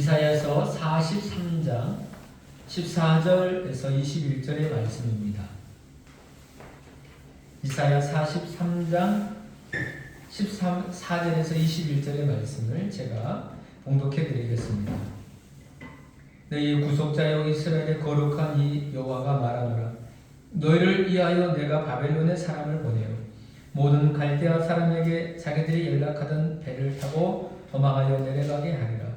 이사야서 43장 14절에서 21절의 말씀입니다. 이사야 43장 14절에서 21절의 말씀을 제가 봉독해 드리겠습니다. 너희 구속자여 이스라엘의 거룩한 이 여호와가 말하노라. 너희를 위하여 내가 바벨론에 사람을 보내어 모든 갈대아 사람에게 자기들이 연락하던 배를 타고 도망하여 내려가게 하리라.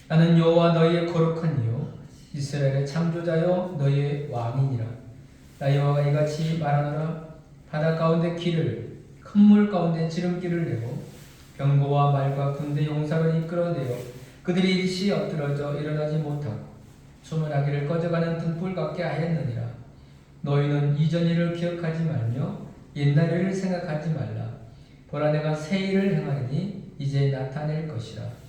나는 여호와 너희의 거룩한 이요 이스라엘의 창조자요 너희의 왕이니라. 나 여호와가 이같이 말하노라. 바다 가운데 길을 큰 물 가운데 지름길을 내고 병거와 말과 군대 용사를 이끌어내어 그들이 일시 엎드러져 일어나지 못하고 수문하기를 꺼져가는 등불 같게 하였느니라. 너희는 이전 일을 기억하지 말며 옛날 일을 생각하지 말라. 보라 내가 새 일을 행하리니 이제 나타낼 것이라.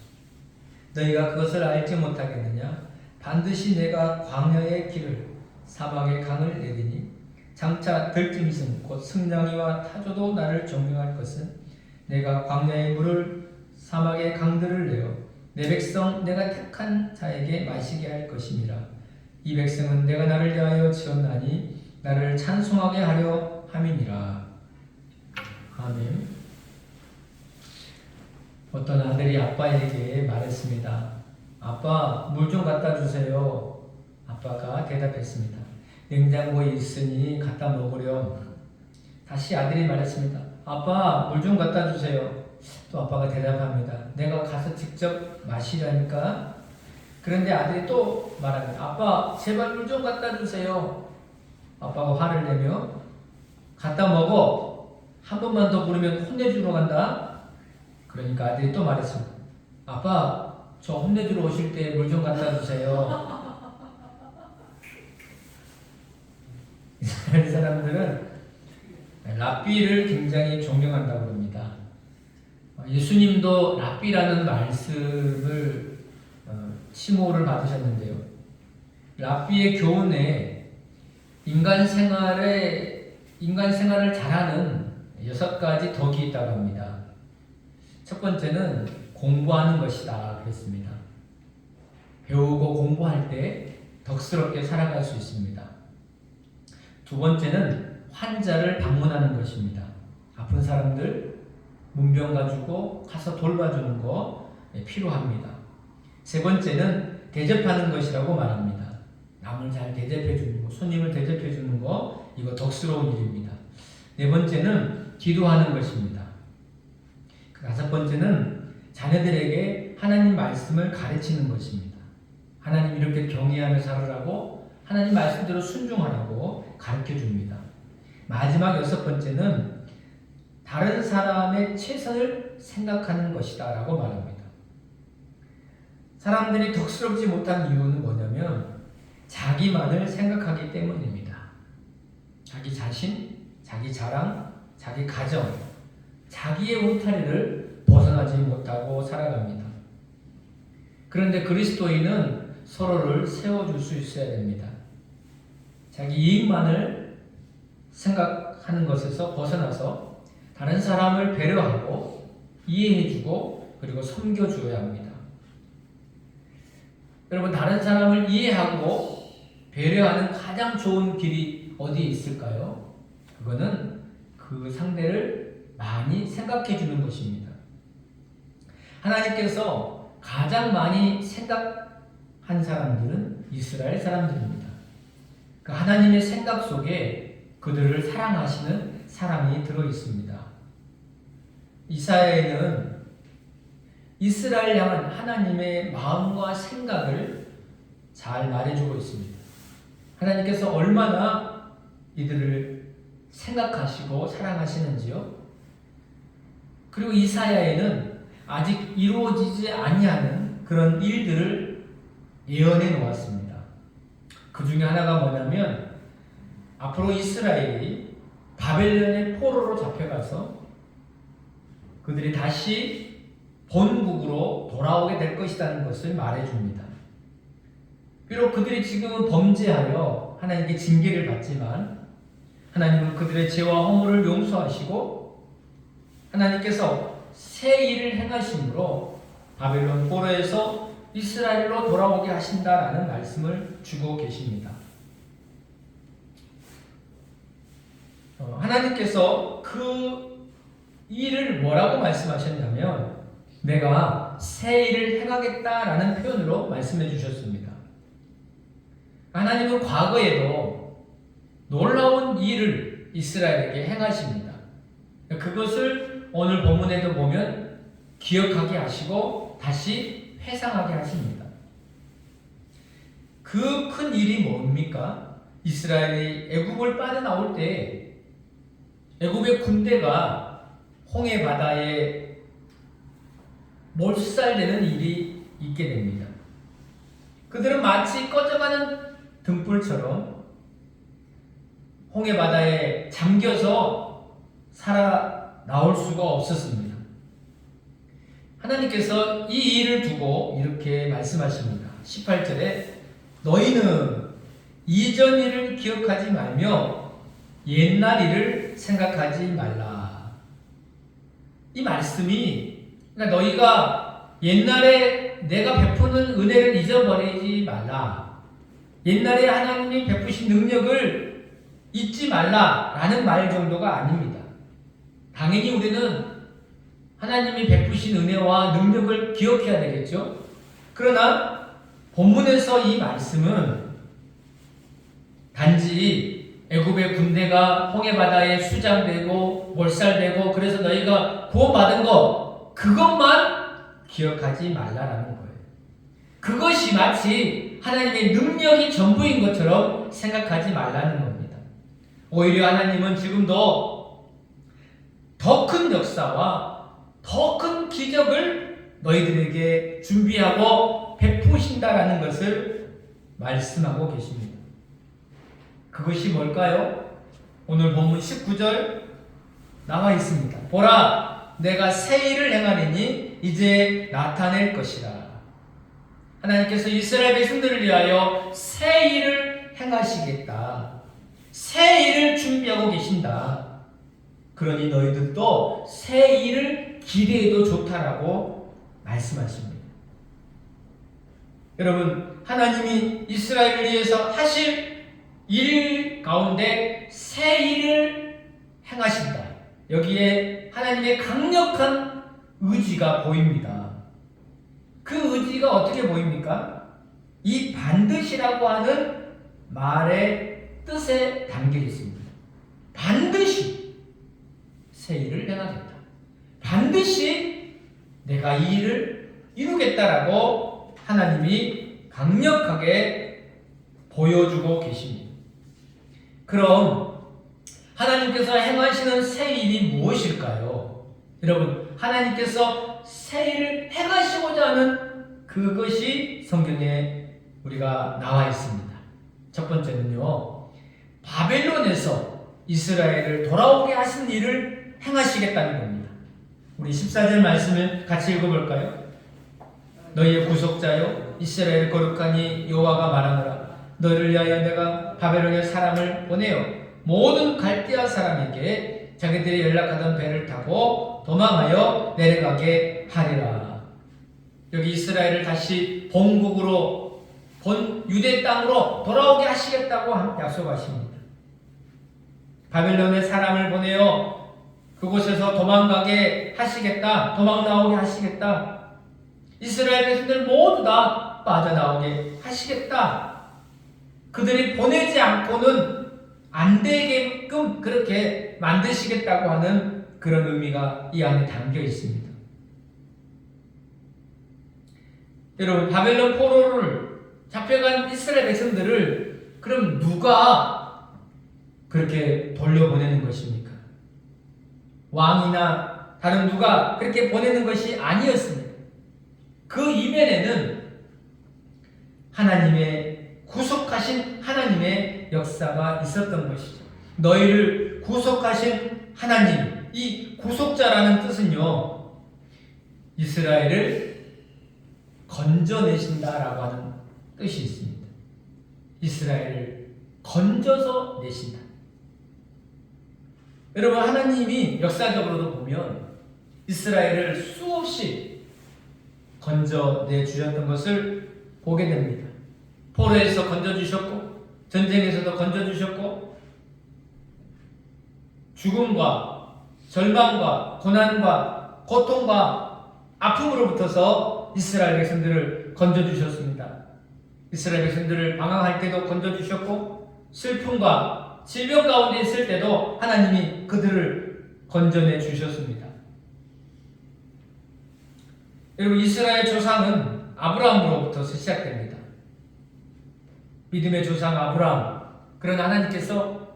너희가 그것을 알지 못하겠느냐? 반드시 내가 광야의 길을 사막의 강을 내리니 장차 들짐승 곧 승냥이와 타조도 나를 존경할 것은 내가 광야의 물을 사막의 강들을 내어 내 백성 내가 택한 자에게 마시게 할 것임이라. 이 백성은 내가 나를 위하여 지었나니 나를 찬송하게 하려 함이니라. 아멘. 어떤 아들이 아빠에게 말했습니다. 아빠, 물 좀 갖다 주세요. 아빠가 대답했습니다. 냉장고에 있으니 갖다 먹으렴. 다시 아들이 말했습니다. 아빠, 물 좀 갖다 주세요. 또 아빠가 대답합니다. 내가 가서 직접 마시라니까. 그런데 아들이 또 말합니다. 아빠, 제발 물 좀 갖다 주세요. 아빠가 화를 내며 갖다 먹어. 한 번만 더 부르면 혼내주러 간다. 그러니까 아들이 또 말했습니다. 아빠, 저 혼내주러 오실 때 물 좀 갖다 주세요. 이스라엘 사람들은 랍비를 굉장히 존경한다고 합니다. 예수님도 랍비라는 말씀을 칭호를 받으셨는데요. 랍비의 교훈에 인간 생활을 잘하는 6가지 덕이 있다고 합니다. 첫 번째는 공부하는 것이다 그랬습니다. 배우고 공부할 때 덕스럽게 살아갈 수 있습니다. 두 번째는 환자를 방문하는 것입니다. 아픈 사람들 문병 가지고 가서 돌봐주는 거 필요합니다. 세 번째는 대접하는 것이라고 말합니다. 남을 잘 대접해 주는 거, 손님을 대접해 주는 거, 이거 덕스러운 일입니다. 네 번째는 기도하는 것입니다. 다섯 번째는 자녀들에게 하나님 말씀을 가르치는 것입니다. 하나님 이렇게 경외하며 살으라고 하나님 말씀대로 순종하라고 가르쳐 줍니다. 마지막 6번째는 다른 사람의 최선을 생각하는 것이다 라고 말합니다. 사람들이 덕스럽지 못한 이유는 뭐냐면 자기만을 생각하기 때문입니다. 자기 자신, 자기 자랑, 자기 가정, 자기의 울타리를 벗어나지 못하고 살아갑니다. 그런데 그리스도인은 서로를 세워줄 수 있어야 됩니다. 자기 이익만을 생각하는 것에서 벗어나서 다른 사람을 배려하고 이해해주고 그리고 섬겨줘야 합니다. 여러분, 다른 사람을 이해하고 배려하는 가장 좋은 길이 어디에 있을까요? 그거는 그 상대를 많이 생각해 주는 것입니다. 하나님께서 가장 많이 생각한 사람들은 이스라엘 사람들입니다. 그 하나님의 생각 속에 그들을 사랑하시는 사랑이 들어 있습니다. 이사야에는 이스라엘 향한 하나님의 마음과 생각을 잘 말해주고 있습니다. 하나님께서 얼마나 이들을 생각하시고 사랑하시는지요. 그리고 이사야에는 아직 이루어지지 아니하는 그런 일들을 예언해 놓았습니다. 그 중에 하나가 뭐냐면 앞으로 이스라엘이 바벨론의 포로로 잡혀가서 그들이 다시 본국으로 돌아오게 될 것이라는 것을 말해줍니다. 비록 그들이 지금은 범죄하여 하나님께 징계를 받지만 하나님은 그들의 죄와 허물을 용서하시고 하나님께서 새 일을 행하심으로 바벨론 포로에서 이스라엘로 돌아오게 하신다라는 말씀을 주고 계십니다. 하나님께서 그 일을 뭐라고 말씀하셨냐면 내가 새 일을 행하겠다라는 표현으로 말씀해 주셨습니다. 하나님은 과거에도 놀라운 일을 이스라엘에게 행하십니다. 그것을 오늘 본문에도 보면 기억하게 하시고 다시 회상하게 하십니다. 그 큰 일이 뭡니까? 이스라엘이 애굽을 빠져나올 때 애굽의 군대가 홍해 바다에 몰살되는 일이 있게 됩니다. 그들은 마치 꺼져가는 등불처럼 홍해 바다에 잠겨서 살아나올 수가 없었습니다. 하나님께서 이 일을 두고 이렇게 말씀하십니다. 18절에 너희는 이전 일을 기억하지 말며 옛날 일을 생각하지 말라. 이 말씀이 그러니까 너희가 옛날에 내가 베푸는 은혜를 잊어버리지 말라. 옛날에 하나님이 베푸신 능력을 잊지 말라라는 말 정도가 아닙니다. 당연히 우리는 하나님이 베푸신 은혜와 능력을 기억해야 되겠죠. 그러나 본문에서 이 말씀은 단지 애굽의 군대가 홍해 바다에 수장되고 몰살되고 그래서 너희가 구원받은 것 그것만 기억하지 말라라는 거예요. 그것이 마치 하나님의 능력이 전부인 것처럼 생각하지 말라는 겁니다. 오히려 하나님은 지금도 더 큰 역사와 더 큰 기적을 너희들에게 준비하고 베푸신다라는 것을 말씀하고 계십니다. 그것이 뭘까요? 오늘 본문 19절 나와 있습니다. 보라, 내가 새 일을 행하리니 이제 나타낼 것이라. 하나님께서 이스라엘 백성들을 위하여 새 일을 행하시겠다. 새 일을 준비하고 계신다. 그러니 너희들도 새 일을 기대해도 좋다라고 말씀하십니다. 여러분, 하나님이 이스라엘을 위해서 하실 일 가운데 새 일을 행하신다. 여기에 하나님의 강력한 의지가 보입니다. 그 의지가 어떻게 보입니까? 이 반드시라고 하는 말의 뜻에 담겨 있습니다. 반드시 새 일을 행하겠다. 반드시 내가 이 일을 이루겠다라고 하나님이 강력하게 보여주고 계십니다. 그럼 하나님께서 행하시는 새 일이 무엇일까요? 여러분, 하나님께서 새 일을 행하시고자 하는 그것이 성경에 우리가 나와 있습니다. 첫 번째는요, 바벨론에서 이스라엘을 돌아오게 하신 일을 행하시겠다는 겁니다. 우리 14절 말씀을 같이 읽어볼까요? 너희의 구속자여 이스라엘 거룩하니 여호와가 말하노라. 너희를 위하여 내가 바벨론의 사람을 보내어 모든 갈대아 사람에게 자기들이 연락하던 배를 타고 도망하여 내려가게 하리라. 여기 이스라엘을 다시 본국으로 본 유대 땅으로 돌아오게 하시겠다고 약속하십니다. 바벨론의 사람을 보내어 그곳에서 도망가게 하시겠다. 도망 나오게 하시겠다. 이스라엘 백성들 모두 다 빠져나오게 하시겠다. 그들이 보내지 않고는 안 되게끔 그렇게 만드시겠다고 하는 그런 의미가 이 안에 담겨 있습니다. 여러분, 바벨론 포로를 잡혀간 이스라엘 백성들을 그럼 누가 그렇게 돌려보내는 것입니까? 왕이나 다른 누가 그렇게 보내는 것이 아니었습니다. 그 이면에는 하나님의 구속하신 하나님의 역사가 있었던 것이죠. 너희를 구속하신 하나님, 이 구속자라는 뜻은요, 이스라엘을 건져내신다라고 하는 뜻이 있습니다. 이스라엘을 건져서 내신다. 여러분, 하나님이 역사적으로도 보면 이스라엘을 수없이 건져내 주셨던 것을 보게 됩니다. 포로에서 건져주셨고 전쟁에서도 건져주셨고 죽음과 절망과 고난과 고통과 아픔으로부터서 이스라엘 백성들을 건져주셨습니다. 이스라엘 백성들을 방황할 때도 건져주셨고 슬픔과 질병 가운데 있을 때도 하나님이 그들을 건져내 주셨습니다. 여러분, 이스라엘 조상은 아브라함으로부터 시작됩니다. 믿음의 조상 아브라함. 그러나 하나님께서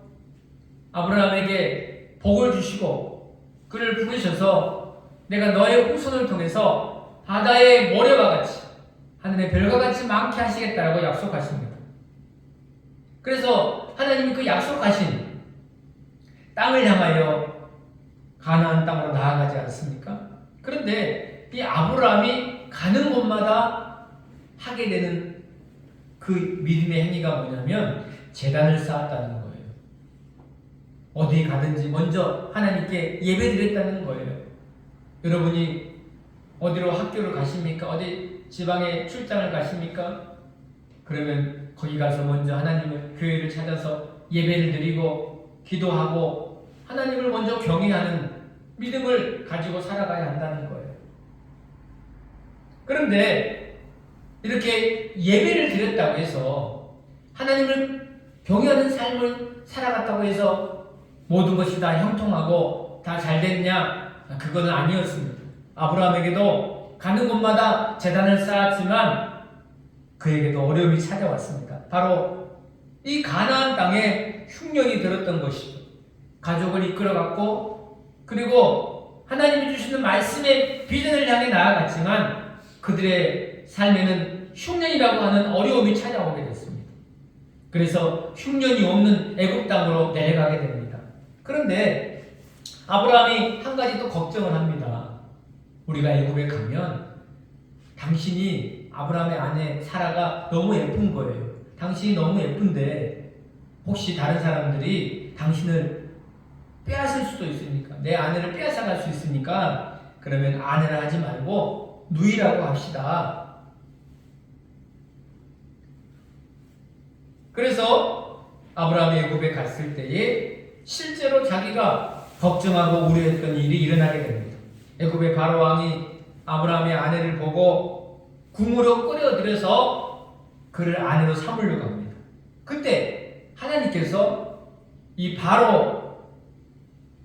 아브라함에게 복을 주시고 그를 부르셔서 내가 너의 후손을 통해서 바다의 모래와 같이 하늘의 별과 같이 많게 하시겠다라고 약속하십니다. 그래서 하나님이 그 약속하신 땅을 향하여 가나안 땅으로 나아가지 않습니까? 그런데 이 아브라함이 가는 곳마다 하게 되는 그 믿음의 행위가 뭐냐면 제단을 쌓았다는 거예요. 어디 가든지 먼저 하나님께 예배드렸다는 거예요. 여러분이 어디로 학교를 가십니까? 어디 지방에 출장을 가십니까? 그러면 거기 가서 먼저 하나님을 교회를 찾아서 예배를 드리고 기도하고 하나님을 먼저 경외하는 믿음을 가지고 살아가야 한다는 거예요. 그런데 이렇게 예배를 드렸다고 해서 하나님을 경외하는 삶을 살아갔다고 해서 모든 것이 다 형통하고 다 잘 됐냐? 그거는 아니었습니다. 아브라함에게도 가는 곳마다 제단을 쌓았지만 그에게도 어려움이 찾아왔습니다. 바로 이 가나안 땅에 흉년이 들었던 것이죠. 가족을 이끌어갔고 그리고 하나님이 주시는 말씀의 비전을 향해 나아갔지만 그들의 삶에는 흉년이라고 하는 어려움이 찾아오게 됐습니다. 그래서 흉년이 없는 애굽 땅으로 내려가게 됩니다. 그런데 아브라함이 한 가지 또 걱정을 합니다. 우리가 애굽에 가면 당신이 아브라함의 아내 사라가 너무 예쁜 거예요. 당신이 너무 예쁜데 혹시 다른 사람들이 당신을 빼앗을 수도 있으니까 내 아내를 빼앗아갈 수 있으니까 그러면 아내를 하지 말고 누이라고 합시다. 그래서 아브라함이 애굽에 갔을 때에 실제로 자기가 걱정하고 우려했던 일이 일어나게 됩니다. 애굽의 바로 왕이 아브라함의 아내를 보고 궁으로 끌어들여서 그를 아내로 삼으려고 합니다. 그때 하나님께서 이 바로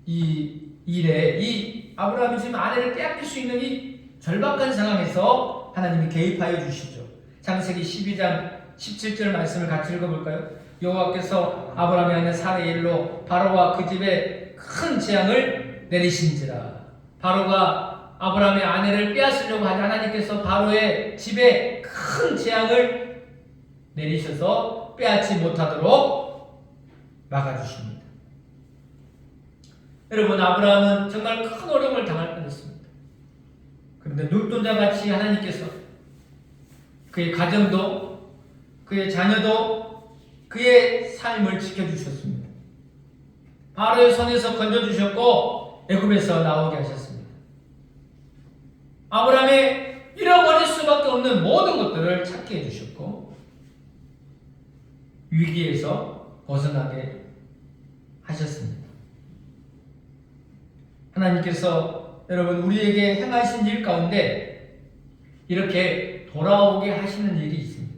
이 일에 이 아브라함이 지금 아내를 빼앗길 수 있는 이 절박한 상황에서 하나님이 개입하여 주시죠. 창세기 12장 17절 말씀을 같이 읽어볼까요? 여호와께서 아브라함의 아내 사라의 일로 바로와 그 집에 큰 재앙을 내리신지라. 바로가 아브라함의 아내를 빼앗으려고 하자 하나님께서 바로의 집에 큰 재앙을 내리셔서 빼앗지 못하도록 막아주십니다. 여러분, 아브라함은 정말 큰 어려움을 당할 뻔했습니다. 그런데 눈동자같이 하나님께서 그의 가정도 그의 자녀도 그의 삶을 지켜주셨습니다. 바로의 손에서 건져주셨고 애굽에서 나오게 하셨습니다. 아브라함이 잃어버릴 수밖에 없는 모든 것들을 찾게 해주셨고 위기에서 벗어나게 하셨습니다. 하나님께서 여러분 우리에게 행하신 일 가운데 이렇게 돌아오게 하시는 일이 있습니다.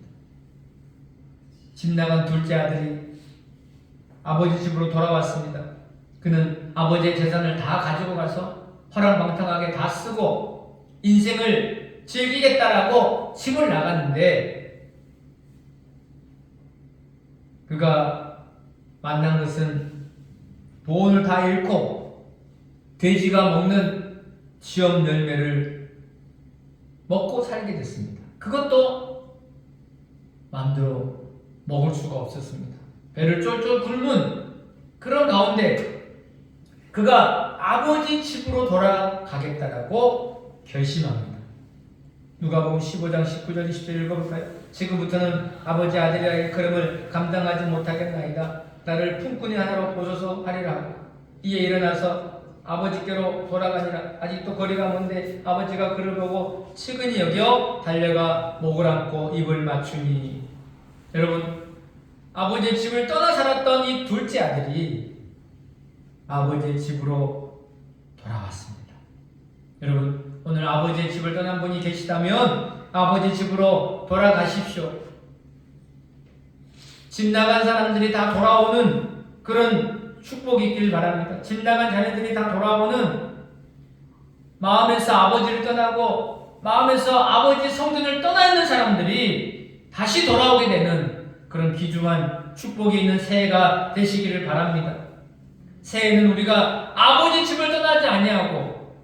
집 나간 둘째 아들이 아버지 집으로 돌아왔습니다. 그는 아버지의 재산을 다 가지고 가서 허랑방탕하게 다 쓰고 인생을 즐기겠다라고 집을 나갔는데 그가 만난 것은 돈을 다 잃고 돼지가 먹는 지엄 열매를 먹고 살게 됐습니다. 그것도 마음대로 먹을 수가 없었습니다. 배를 쫄쫄 굶은 그런 가운데 그가 아버지 집으로 돌아가겠다라고 결심합니다. 누가복음 15장 19절 20절 읽어볼까요? 지금부터는 아버지 아들이라 일컬음을 감당하지 못하겠나이다. 나를 품꾼이 하나로 보소서 하리라. 이에 일어나서 아버지께로 돌아가니라. 아직도 거리가 먼데 아버지가 그를 보고 측은히 여겨 달려가 목을 안고 입을 맞추니. 여러분, 아버지의 집을 떠나 살았던 이 둘째 아들이 아버지의 집으로 돌아왔습니다. 여러분, 오늘 아버지의 집을 떠난 분이 계시다면 아버지 집으로 돌아가십시오. 집 나간 사람들이 다 돌아오는 그런 축복이 있길 바랍니다. 집 나간 자녀들이 다 돌아오는, 마음에서 아버지를 떠나고 마음에서 아버지 성전을 떠나 있는 사람들이 다시 돌아오게 되는 그런 귀중한 축복이 있는 새해가 되시기를 바랍니다. 새해는 우리가 아버지 집을 떠나지 아니하고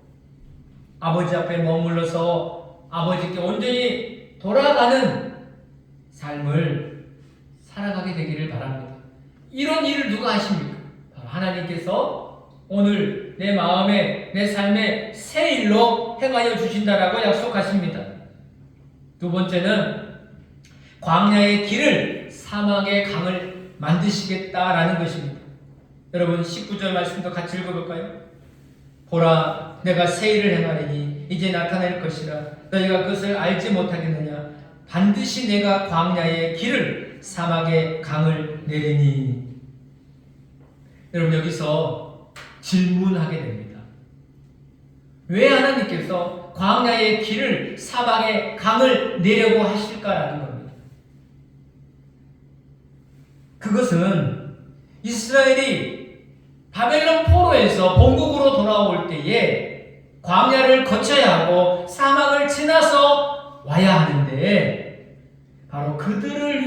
아버지 앞에 머물러서 아버지께 온전히 돌아가는 삶을 살아가게 되기를 바랍니다. 이런 일을 누가 하십니까? 바로 하나님께서 오늘 내 마음에, 내 삶에 새 일로 행하여 주신다라고 약속하십니다. 두 번째는 광야의 길을, 사막의 강을 만드시겠다라는 것입니다. 여러분, 19절 말씀도 같이 읽어볼까요? 보라, 내가 새 일을 행하리니 이제 나타낼 것이라. 너희가 그것을 알지 못하겠느냐? 반드시 내가 광야의 길을, 사막의 강을 내리니. 여러분, 여기서 질문하게 됩니다. 왜 하나님께서 광야의 길을, 사막의 강을 내려고 하실까라는 겁니다. 그것은 이스라엘이 바벨론 포로에서 본국으로 돌아올 때에 광야를 거쳐야 하고 사막을 지나서 와야 하는데, 바로 그들을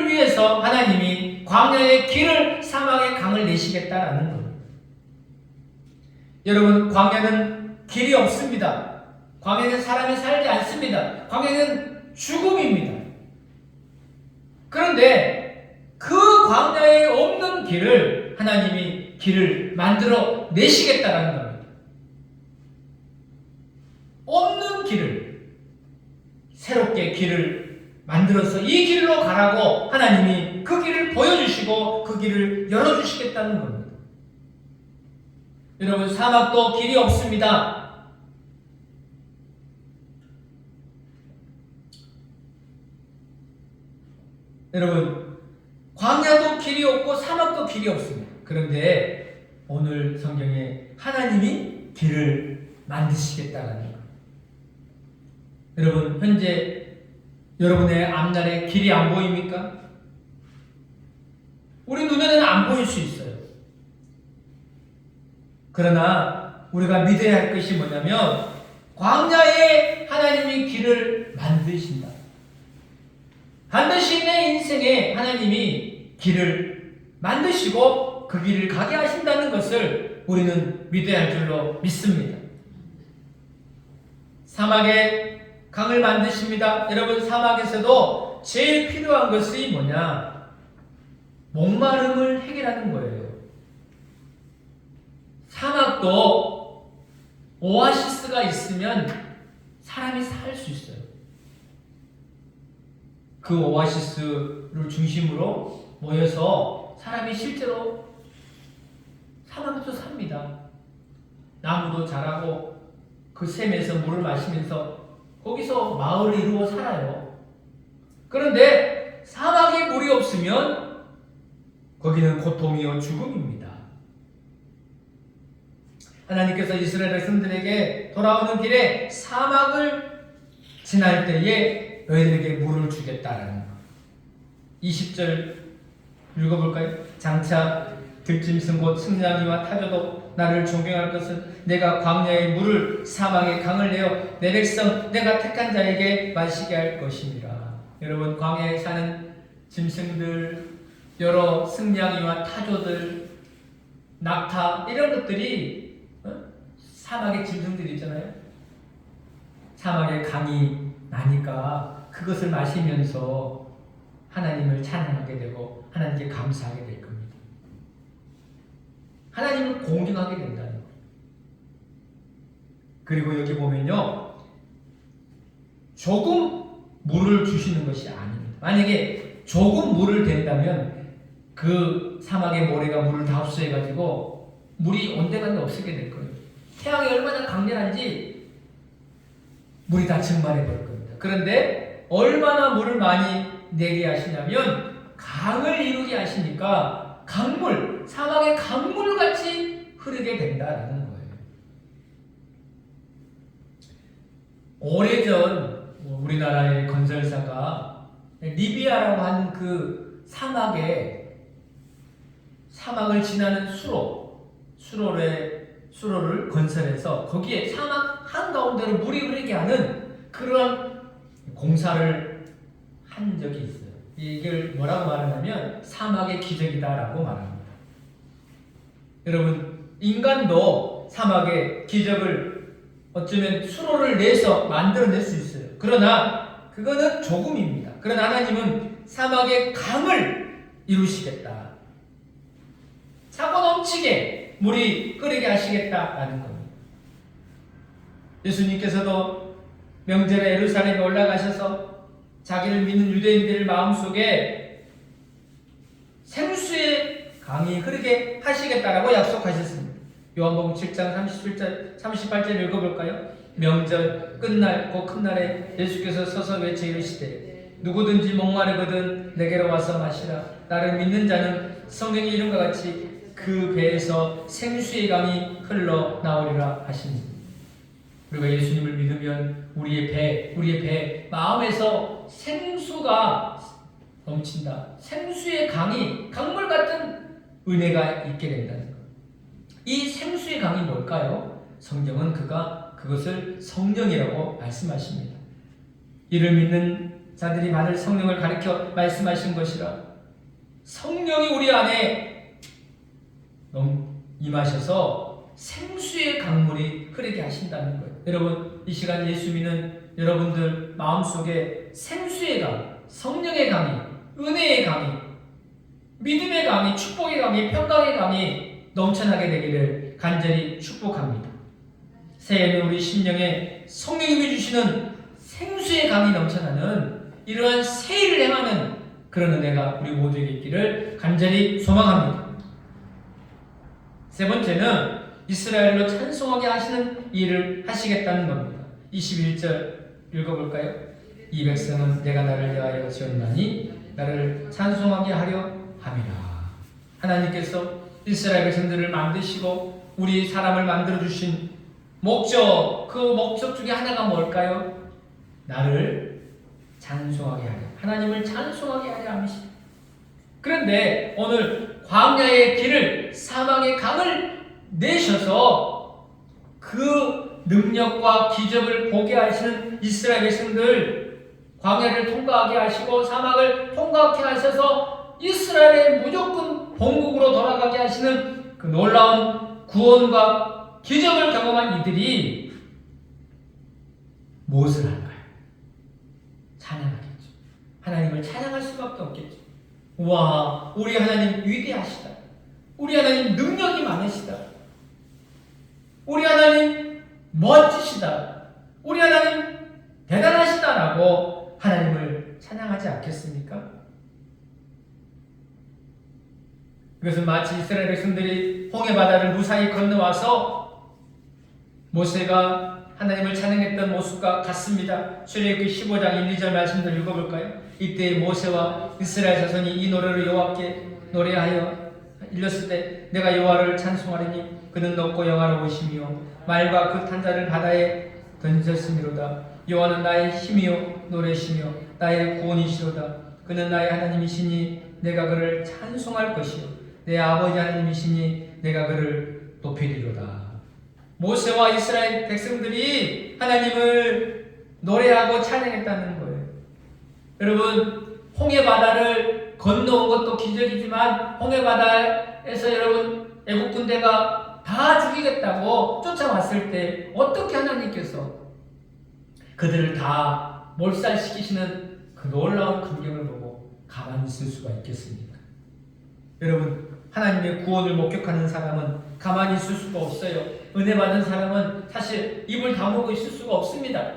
위해서 하나님이 광야의 길을, 사막의 강을 내시겠다라는 겁니다. 여러분, 광야는 길이 없습니다. 광야는 사람이 살지 않습니다. 광야는 죽음입니다. 그런데 그 광야에 없는 길을 하나님이 길을 만들어 내시겠다라는 겁니다. 없는 길을, 새롭게 길을 만들어서 이 길로 가라고 하나님이 그 길을 보여주시고 그 길을 열어주시겠다는 겁니다. 여러분, 사막도 길이 없습니다. 여러분, 광야도 길이 없고 사막도 길이 없습니다. 그런데 오늘 성경에 하나님이 길을 만드시겠다는 거예요. 여러분, 현재 여러분의 앞날에 길이 안 보입니까? 우리 눈에는 안 보일 수 있어요. 그러나 우리가 믿어야 할 것이 뭐냐면, 광야에 하나님이 길을 만드신다. 반드시 내 인생에 하나님이 길을 만드시고 그 길을 가게 하신다는 것을 우리는 믿어야 할 줄로 믿습니다. 사막에 강을 만드십니다. 여러분, 사막에서도 제일 필요한 것이 뭐냐? 목마름을 해결하는 거예요. 사막도 오아시스가 있으면 사람이 살 수 있어요. 그 오아시스를 중심으로 모여서 사람이 실제로 사막에서 삽니다. 나무도 자라고 그 샘에서 물을 마시면서 거기서 마을을 이루어 살아요. 그런데 사막에 물이 없으면 거기는 고통이요 죽음입니다. 하나님께서 이스라엘 백성들에게 돌아오는 길에 사막을 지날 때에 너희들에게 물을 주겠다라는 것. 20절 읽어볼까요? 장차 들짐승 곧 승냥이와 타조도 나를 존경할 것은 내가 광야의 물을, 사막의 강을 내어 내 백성 내가 택한 자에게 마시게 할 것입니다. 여러분, 광야에 사는 짐승들, 여러 승냥이와 타조들, 낙타, 이런 것들이 사막의 짐승들이 있잖아요. 사막에 강이 나니까 그것을 마시면서 하나님을 찬양하게 되고 하나님께 감사하게 될 겁니다. 하나님을 공경하게 된다는 거예요. 그리고 여기 보면요, 조금 물을 주시는 것이 아닙니다. 만약에 조금 물을 댄다면 그 사막의 모래가 물을 다 흡수해가지고 물이 온데간데 없게 될 거예요. 태양이 얼마나 강렬한지 물이 다 증발해 버릴 겁니다. 그런데 얼마나 물을 많이 내게 하시냐면 강을 이루게 하시니까 강물, 사막의 강물같이 흐르게 된다라는 거예요. 오래전 우리나라의 건설사가 리비아라고 하는 그 사막을 지나는 수로를 건설해서 거기에 사막 한가운데로 물이 흐르게 하는 그런 공사를 한 적이 있어요. 이걸 뭐라고 말하냐면 사막의 기적이다라고 말합니다. 여러분, 인간도 사막의 기적을 어쩌면 수로를 내서 만들어낼 수 있어요. 그러나 그거는 조금입니다. 그러나 하나님은 사막의 강을 이루시겠다. 차고 넘치게 물이 흐르게 하시겠다라는 겁니다. 예수님께서도 명절에 예루살렘에 올라가셔서 자기를 믿는 유대인들 마음속에 생수의 강이 흐르게 하시겠다라고 약속하셨습니다. 요한복음 7장 38절 읽어볼까요? 명절 끝날 곧 큰 날에 예수께서 서서 외쳐 이르시되 누구든지 목마르거든 내게로 와서 마시라. 나를 믿는 자는 성경의 이름과 같이 그 배에서 생수의 강이 흘러나오리라 하십니다. 우리가 예수님을 믿으면 우리의 배 마음에서 생수가 넘친다. 생수의 강이 강물 같은 은혜가 있게 된다는 것. 이 생수의 강이 뭘까요? 성경은 그것을 성령이라고 말씀하십니다. 이를 믿는 자들이 받을 성령을 가리켜 말씀하신 것이라. 성령이 우리 안에 임하셔서 생수의 강물이 흐르게 하신다는 거예요. 여러분, 이 시간 예수 믿는 여러분들 마음속에 생수의 강, 성령의 강이, 은혜의 강이, 믿음의 강이, 축복의 강이, 평강의 강이 넘쳐나게 되기를 간절히 축복합니다. 새해에는 우리 심령에 성령님이 주시는 생수의 강이 넘쳐나는 이러한 새해를 행하는 그런 은혜가 우리 모두에게 있기를 간절히 소망합니다. 세 번째는 이스라엘로 찬송하게 하시는 일을 하시겠다는 겁니다. 21절 읽어볼까요? 이 백성은 내가 나를 위하여 지었나니 나를 찬송하게 하려 함이라. 하나님께서 이스라엘 백성들을 만드시고 우리 사람을 만들어주신 목적, 그 목적 중에 하나가 뭘까요? 나를 찬송하게 하려, 하나님을 찬송하게 하려 함이시다. 그런데 오늘 광야의 길을, 사막의 강을 내셔서 그 능력과 기적을 보게 하시는 이스라엘 백성들, 광야를 통과하게 하시고 사막을 통과하게 하셔서 이스라엘의 무조건 본국으로 돌아가게 하시는 그 놀라운 구원과 기적을 경험한 이들이 무엇을 할까요? 찬양하겠죠. 하나님을 찬양할 수밖에 없겠죠. 와, 우리 하나님 위대하시다. 우리 하나님 능력이 많으시다. 우리 하나님 멋지시다. 우리 하나님 대단하시다라고 하나님을 찬양하지 않겠습니까? 그것은 마치 이스라엘 백성들이 홍해바다를 무사히 건너와서 모세가 하나님을 찬양했던 모습과 같습니다. 출애굽기 15장 1, 2절 말씀을 읽어볼까요? 이때 모세와 이스라엘 자손이 이 노래를 여호와께 노래하여 일렀을 때 내가 여호와를 찬송하리니 그는 높고 영화로우시며 말과 그 탄자를 바다에 던졌음이로다. 여호와는 나의 힘이요 노래시며 나의 구원이시로다. 그는 나의 하나님이시니 내가 그를 찬송할 것이요 내 아버지 하나님이시니 내가 그를 높이리로다. 모세와 이스라엘 백성들이 하나님을 노래하고 찬양했다는 거예요. 여러분, 홍해바다를 건너온 것도 기적이지만 홍해바다에서 여러분 애국 군대가 다 죽이겠다고 쫓아왔을 때 어떻게 하나님께서 그들을 다 몰살시키시는 그 놀라운 광경을 보고 가만히 있을 수가 있겠습니까? 여러분, 하나님의 구원을 목격하는 사람은 가만히 있을 수가 없어요. 은혜 받은 사람은 사실 입을 다물고 있을 수가 없습니다.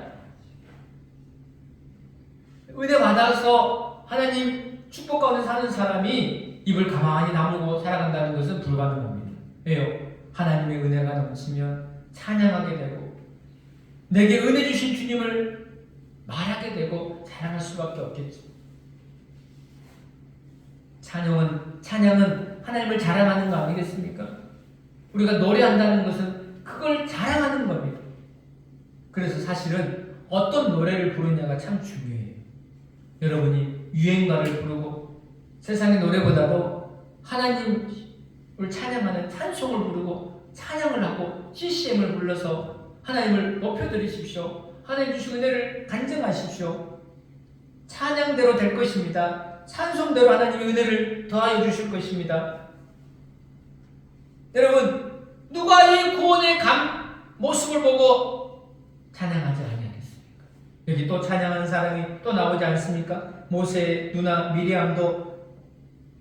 은혜 받아서 하나님 축복 가운데 사는 사람이 입을 가만히 다물고 살아간다는 것은 불가능합니다. 왜요? 하나님의 은혜가 넘치면 찬양하게 되고 내게 은혜 주신 주님을 말하게 되고 자랑할 수밖에 없겠죠. 찬양은 하나님을 자랑하는 거 아니겠습니까? 우리가 노래한다는 것은 그걸 자랑하는 겁니다. 그래서 사실은 어떤 노래를 부르냐가 참 중요해요. 여러분이 유행가를 부르고 세상의 노래보다도 하나님을 찬양하는 찬송을 부르고 찬양을 하고 CCM을 불러서 하나님을 높여드리십시오. 하나님 주신 은혜를 간증하십시오. 찬양대로 될 것입니다. 찬송대로 하나님의 은혜를 더하여 주실 것입니다. 여러분, 누가 이 구원의 모습을 보고 찬양하지 아니하겠습니까? 여기 또 찬양하는 사람이 또 나오지 않습니까? 모세의 누나 미리암도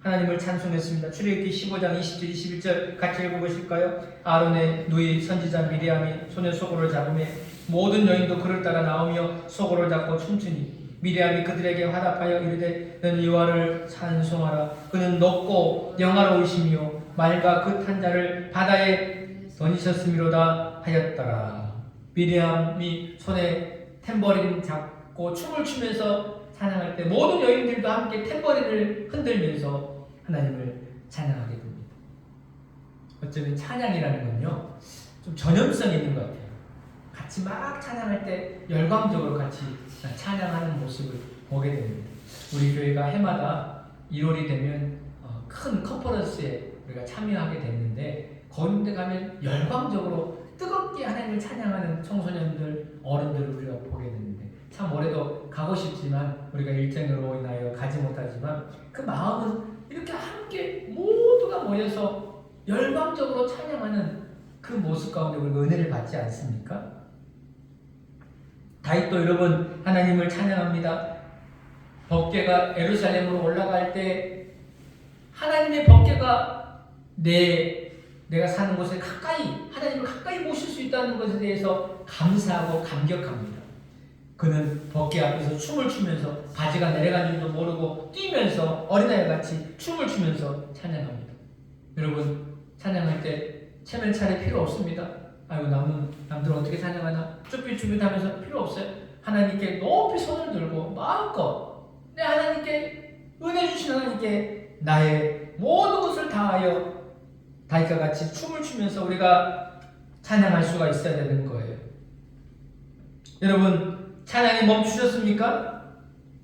하나님을 찬송했습니다. 출애굽기 15장 20절 21절 같이 읽어보실까요? 아론의 누이 선지자 미리암이 손에 소고를 잡으며 모든 여인도 그를 따라 나오며 소고를 잡고 춤추니 미리암이 그들에게 화답하여 이르되 너는 여호와를 찬송하라. 그는 높고 영화로우시며 말과 그 탄자를 바다에 던지셨음이로다 하였더라. 미리암이 손에 탬버린 잡고 춤을 추면서 찬양할 때 모든 여인들도 함께 탬버린을 흔들면서 하나님을 찬양하게 됩니다. 어쩌면 찬양이라는 건요, 좀 전염성이 있는 것 같아요. 같이 막 찬양할 때 열광적으로 같이 찬양하는 모습을 보게 됩니다. 우리 교회가 해마다 1월이 되면 큰 컨퍼런스에 우리가 참여하게 됐는데 거기 가면 열광적으로 뜨겁게 하나님을 찬양하는 청소년들, 어른들을 우리가 보게 되는데 참 올해도 가고 싶지만 우리가 일정으로 인하여 가지 못하지만 그 마음은 이렇게 함께 모두가 모여서 열광적으로 찬양하는 그 모습 가운데 우리가 은혜를 받지 않습니까? 다윗도 여러분 하나님을 찬양합니다. 법궤가 예루살렘으로 올라갈 때 하나님의 법궤가 내가 사는 곳에 가까이 하나님을 가까이 모실 수 있다는 것에 대해서 감사하고 감격합니다. 그는 법궤 앞에서 춤을 추면서 바지가 내려간 줄도 모르고 뛰면서 어린아이같이 춤을 추면서 찬양합니다. 여러분 찬양할 때 체면 차릴 필요 없습니다. 아유 남들은 어떻게 찬양하나 쭈삣쭈삣하면서 필요 없어요. 하나님께 높이 손을 들고 마음껏 내 하나님께 은혜 주신 하나님께 나의 모든 것을 다하여 다윗과 같이 춤을 추면서 우리가 찬양할 수가 있어야 되는 거예요. 여러분 찬양이 멈추셨습니까?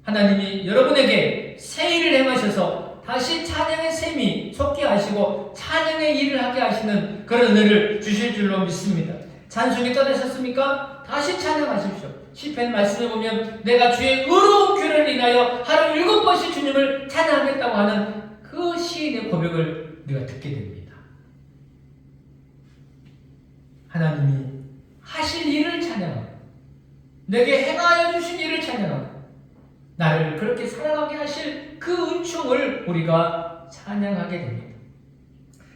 하나님이 여러분에게 새 일을 행하셔서 다시 찬양의 셈이 솟게 하시고 찬양의 일을 하게 하시는 그런 은혜를 주실 줄로 믿습니다. 찬송이 떠나셨습니까? 다시 찬양하십시오. 시편 말씀에 보면 내가 주의 의로운 귀를 인하여 하루 7번씩 주님을 찬양하겠다고 하는 그 시인의 고백을 우리가 듣게 됩니다. 하나님이 하실 일을 찬양하고 내게 행하여 주신 일을 찬양하고 나를 그렇게 사랑하게 하실 그 은총을 우리가 찬양하게 됩니다.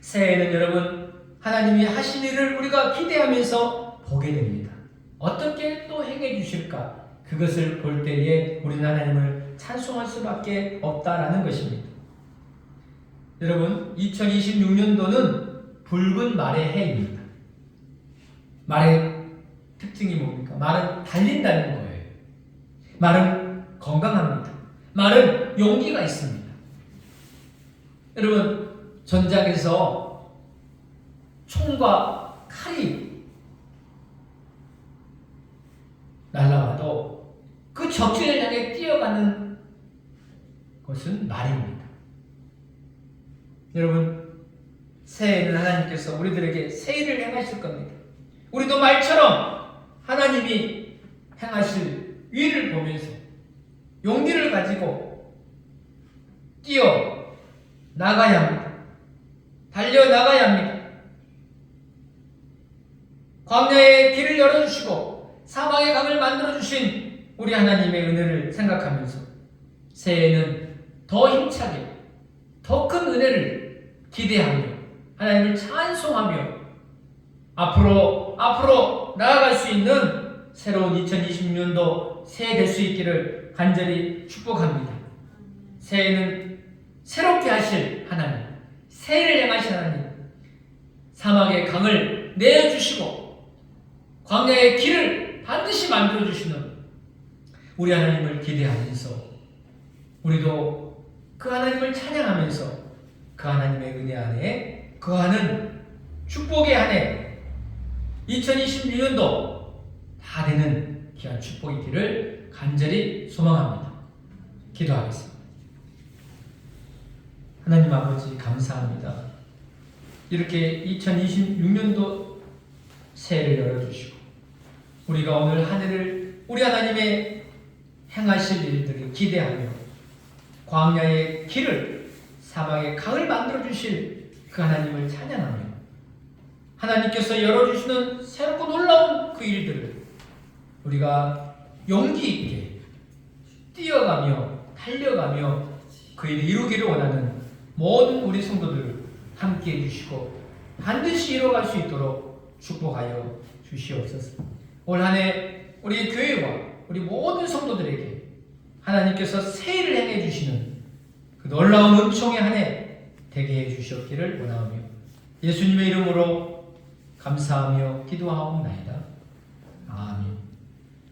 새해에는 여러분 하나님이 하신 일을 우리가 기대하면서 보게 됩니다. 어떻게 또 행해 주실까? 그것을 볼 때에 우리는 하나님을 찬송할 수밖에 없다라는 것입니다. 여러분 2026년도는 붉은 말의 해입니다. 말의 특징이 뭡니까? 말은 달린다는 거예요. 말은 건강합니다. 말은 용기가 있습니다. 여러분 전장에서 총과 칼이 날아와도 그 적진을 향해 뛰어가는 것은 말입니다. 여러분 새해에는 하나님께서 우리들에게 새 일을 행하실 겁니다. 우리도 말처럼 하나님이 행하실 일을 보면서 용기를 가지고 뛰어 나가야 합니다. 달려 나가야 합니다. 광야의 길을 열어주시고 사막의 강을 만들어주신 우리 하나님의 은혜를 생각하면서 새해에는 더 힘차게 더 큰 은혜를 기대하며 하나님을 찬송하며 앞으로 나아갈 수 있는 새로운 2026년도 새해 될 수 있기를 간절히 축복합니다. 새해는 새롭게 하실 하나님, 새해를 행하실 하나님, 사막의 강을 내어주시고 광야의 길을 반드시 만들어주시는 우리 하나님을 기대하면서 우리도 그 하나님을 찬양하면서 그 하나님의 은혜 안에 거하는 축복의 한 해 2026년도 다 되는 귀한 축복이 있기를 간절히 소망합니다. 기도하겠습니다. 하나님 아버지 감사합니다. 이렇게 2026년도 새해를 열어주시고 우리가 오늘 한 해를 우리 하나님의 행하실 일들을 기대하며 광야의 길을 사막의 강을 만들어주실 그 하나님을 찬양하며 하나님께서 열어주시는 새롭고 놀라운 그 일들을 우리가 용기 있게 뛰어가며 달려가며 그 일을 이루기를 원하는 모든 우리 성도들을 함께 해주시고 반드시 이뤄갈 수 있도록 축복하여 주시옵소서. 올 한 해 우리 교회와 우리 모든 성도들에게 하나님께서 새해를 행해 주시는 그 놀라운 은총의 한 해 되게 해 주셨기를 원하오며 예수님의 이름으로 감사하며 기도하옵나이다. 아멘.